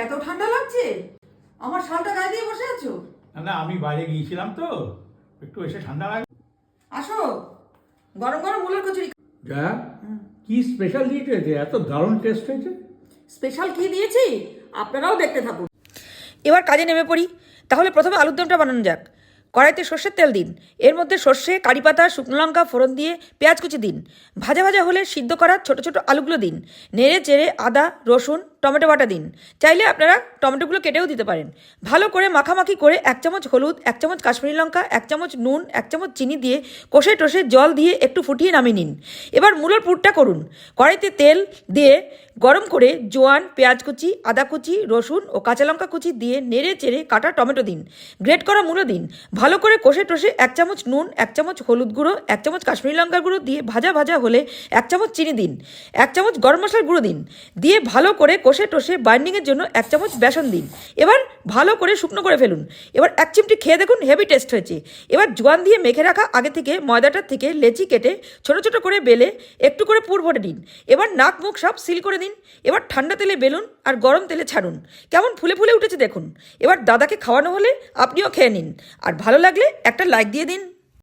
এত ঠান্ডা লাগছে? আমার শালটা গায়ে দিয়ে বসে আছো? না না, আমি বাইরে গিয়েছিলাম তো, একটু এসে ঠান্ডা লাগে। আসো, গরম গরম মুলোর কচুরি। যা, কি স্পেশাল দিয়েছে যে এত দারুণ টেস্ট হয়েছে? স্পেশাল কি দিয়েছি আপনারাও দেখতে থাকুন। এবার কাজে নেমে পড়ি। তাহলে প্রথমে আলুর দমটা বানানো যাক। কড়াইতে সর্ষের তেল দিন, এর মধ্যে সর্ষে, কারি পাতা, শুকনো লঙ্কা ফোড়ন দিয়ে পেঁয়াজ কুচি দিন। ভাজা ভাজা হলে সিদ্ধ করা ছোট ছোট আলুগুলো দিন। নেড়ে চেড়ে আদা, রসুন, টমেটো বাটা দিন। চাইলে আপনারা টমেটোগুলো কেটেও দিতে পারেন। ভালো করে মাখামাখি করে 1 চামচ হলুদ, 1 চামচ কাশ্মীরি লঙ্কা, 1 চামচ নুন, 1 চামচ চিনি দিয়ে কষে টষে জল দিয়ে একটু ফুটিয়ে নামিয়ে নিন। এবার মূলোর পুরটা করুন। কড়াইতে তেল দিয়ে গরম করে জোয়ান, পেঁয়াজ কুচি, আদা কুচি, রসুন ও কাঁচা লঙ্কা কুচি দিয়ে নেড়ে চেড়ে কাটা টমেটো দিন। গ্রেট করা মূলো দিন। ভালো করে কষে টষে 1 চামচ নুন, 1 চামচ হলুদ গুঁড়ো, 1 চামচ কাশ্মীরি লঙ্কার গুঁড়ো দিয়ে ভাজা ভাজা হলে 1 চামচ চিনি দিন। 1 চামচ গরম মশলার গুঁড়ো দিন। দিয়ে ভালো করে কষে টষে বাইন্ডিংয়ের জন্য 1 চামচ বেসন দিন। এবার ভালো করে শুকনো করে ফেলুন। এবার 1 চিমটি খেয়ে দেখুন, হেভি টেস্ট হয়েছে। এবার জোয়ান দিয়ে মেখে রাখা আগে থেকে ময়দাটার থেকে লেচি কেটে ছোট ছোট করে বেলে একটু করে পুর ভরে দিন। এবার নাক মুখ সব সিল করে দিন। এবার ঠান্ডা তেলে বেলুন আর গরম তেলে ছাড়ুন। কেমন ফুলে ফুলে উঠেছে দেখুন। এবার দাদাকে খাওয়ানো হলে আপনিও খেয়ে নিন। আর ভালো লাগলে একটা লাইক দিয়ে দিন।